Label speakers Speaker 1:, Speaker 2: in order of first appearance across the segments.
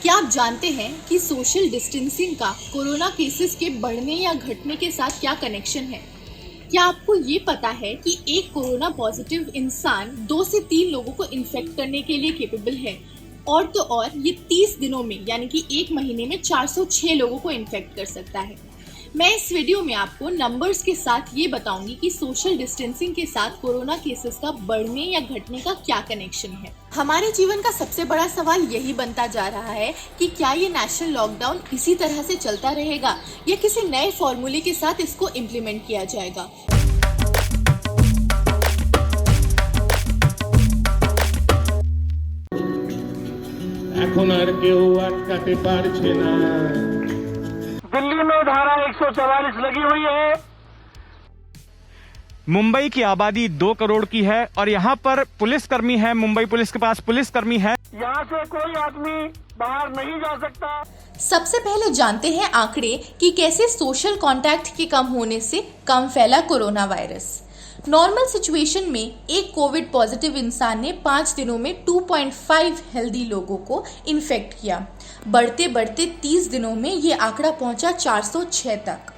Speaker 1: क्या आप जानते हैं कि सोशल डिस्टेंसिंग का कोरोना केसेस के बढ़ने या घटने के साथ क्या कनेक्शन है? क्या आपको ये पता है कि एक कोरोना पॉजिटिव इंसान 2 से 3 लोगों को इन्फेक्ट करने के लिए कैपेबल है? और तो और ये 30 दिनों में यानी कि 1 महीने में 406 लोगों को इन्फेक्ट कर सकता है। मैं इस वीडियो में आपको नंबर्स के साथ ये बताऊंगी कि सोशल डिस्टेंसिंग के साथ कोरोना केसेस का बढ़ने या घटने का क्या कनेक्शन है। हमारे जीवन का सबसे बड़ा सवाल यही बनता जा रहा है कि क्या ये नेशनल लॉकडाउन इसी तरह से चलता रहेगा या किसी नए फॉर्मूले के साथ इसको इम्प्लीमेंट किया जाएगा।
Speaker 2: এখন আর কেউ আটকাতে পারছে না।
Speaker 3: दिल्ली में धारा 144 लगी हुई है।
Speaker 4: मुंबई की आबादी 2 करोड़ की है और यहाँ पर पुलिसकर्मी है। मुंबई पुलिस के पास पुलिसकर्मी है।
Speaker 3: यहाँ से कोई आदमी बाहर नहीं जा सकता।
Speaker 1: सबसे पहले जानते हैं आंकड़े कि कैसे सोशल कांटेक्ट के कम होने से कम फैला कोरोना वायरस। नॉर्मल सिचुएशन में एक कोविड पॉजिटिव इंसान ने 5 दिनों में 2.5 हेल्दी लोगों को इन्फेक्ट किया। बढ़ते बढ़ते 30 दिनों में ये आंकड़ा पहुंचा 406 तक।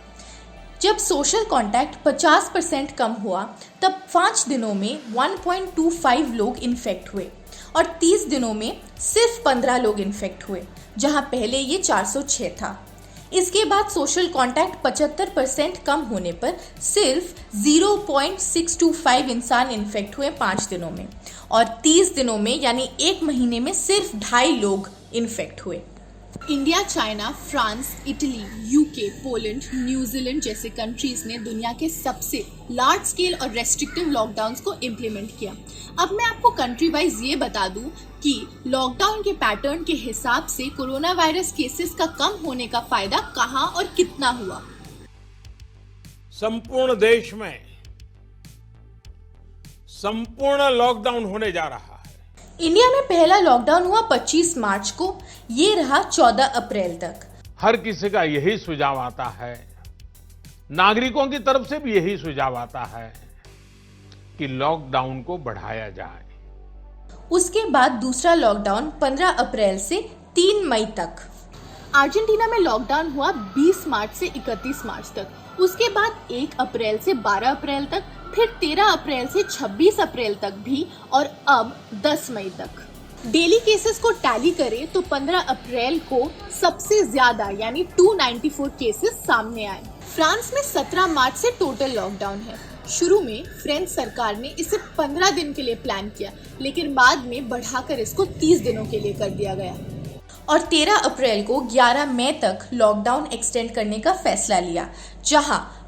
Speaker 1: जब सोशल कांटेक्ट 50% कम हुआ तब 5 दिनों में 1.25 लोग इन्फेक्ट हुए और 30 दिनों में सिर्फ 15 लोग इन्फेक्ट हुए, जहां पहले ये 406 था। इसके बाद सोशल कांटेक्ट 75% कम होने पर सिर्फ 0.625 इंसान इन्फेक्ट हुए 5 दिनों में और 30 दिनों में यानी 1 महीने में सिर्फ 2.5 लोग इन्फेक्ट हुए। India, China, France, Italy, UK, Poland, New Zealand जैसे कंट्रीज ने दुनिया के सबसे लार्ज स्केल और रेस्ट्रिक्टिव लॉकडाउन्स को इम्प्लीमेंट किया। अब मैं आपको कंट्री वाइज ये बता दूं कि लॉकडाउन के पैटर्न के हिसाब से कोरोना वायरस केसेस का कम होने का फायदा कहां और कितना हुआ।
Speaker 2: संपूर्ण देश में संपूर्ण लॉकडाउन होने जा रहा है।
Speaker 1: इंडिया में पहला लॉकडाउन हुआ 25 मार्च को, ये रहा 14 अप्रैल तक।
Speaker 2: हर किसी का यही सुझाव आता है, नागरिकों की तरफ से भी यही सुझाव आता है कि लॉकडाउन को बढ़ाया जाए।
Speaker 1: उसके बाद दूसरा लॉकडाउन 15 अप्रैल से 3 मई तक। अर्जेंटीना में लॉकडाउन हुआ 20 मार्च से 31 मार्च तक। उसके बाद 1 अप्रैल से 12 अप्रैल तक, फिर 13 अप्रैल से 26 अप्रैल तक भी और अब 10 मई तक। डेली केसेस को टैली करें तो 15 अप्रैल को सबसे ज्यादा यानी 294 केसेस सामने आए। फ्रांस में 17 मार्च से टोटल लॉकडाउन है। शुरू में फ्रेंच सरकार ने इसे 15 दिन के लिए प्लान किया, लेकिन बाद में बढ़ाकर इसको 30 दिनों के लिए कर दिया गया और 13 अप्रैल को 11 मई तक लॉकडाउन एक्सटेंड करने का फैसला लिया,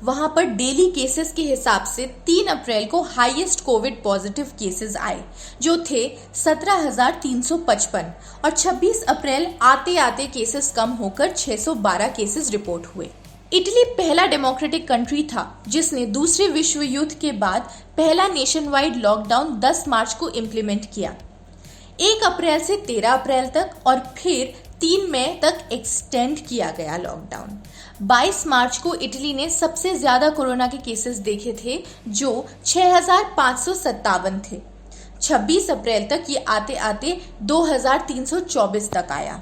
Speaker 1: वहां पर डेली केसेस के हिसाब से 3 अप्रैल को हाईएस्ट कोविड पॉजिटिव केसेस आए जो थे 17,355 और 26 अप्रैल आते आते केसेस कम होकर 612 केसेस रिपोर्ट हुए। इटली पहला डेमोक्रेटिक कंट्री था जिसने दूसरे विश्व युद्ध के बाद पहला नेशन वाइड लॉकडाउन 10 मार्च को इम्प्लीमेंट किया। 1 अप्रैल से 13 अप्रैल तक और फिर 3 मई तक एक्सटेंड किया गया लॉकडाउन। 22 मार्च को इटली ने सबसे ज्यादा कोरोना के केसेस देखे थे जो 6,557 थे। 26 अप्रैल तक ये आते आते 2,324 तक आया।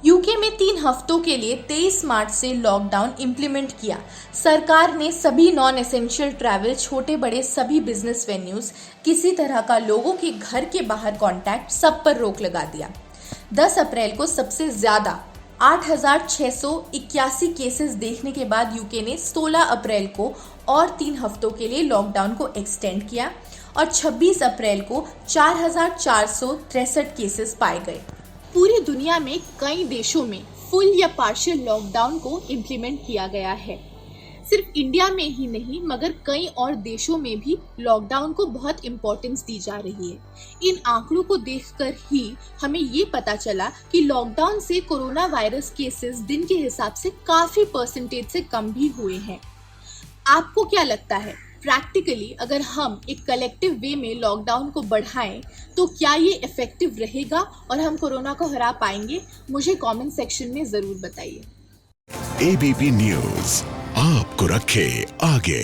Speaker 1: यूके में 3 हफ्तों के लिए 23 मार्च से लॉकडाउन इम्प्लीमेंट किया। सरकार ने सभी नॉन एसेंशियल ट्रैवल, छोटे बड़े सभी बिजनेस वेन्यूज, किसी तरह का लोगों के घर के बाहर कांटेक्ट, सब पर रोक लगा दिया। 10 अप्रैल को सबसे ज्यादा 8,681 केसेस देखने के बाद यूके ने 16 अप्रैल को और 3 हफ्तों के लिए लॉकडाउन को एक्सटेंड किया और 26 अप्रैल को 4,463 केसेस पाए गए। पूरी दुनिया में कई देशों में फुल या पार्शियल लॉकडाउन को इम्प्लीमेंट किया गया है। सिर्फ इंडिया में ही नहीं मगर कई और देशों में भी लॉकडाउन को बहुत इम्पोर्टेंस दी जा रही है। इन आंकड़ों को देखकर ही हमें ये पता चला कि लॉकडाउन से कोरोना वायरस केसेस दिन के हिसाब से काफी परसेंटेज से कम भी हुए हैं। आपको क्या लगता है, प्रैक्टिकली अगर हम एक कलेक्टिव वे में लॉकडाउन को बढ़ाएं तो क्या ये इफेक्टिव रहेगा और हम कोरोना को हरा पाएंगे? मुझे कमेंट सेक्शन में जरूर बताइए।
Speaker 5: एबीपी न्यूज आपको रखे आगे।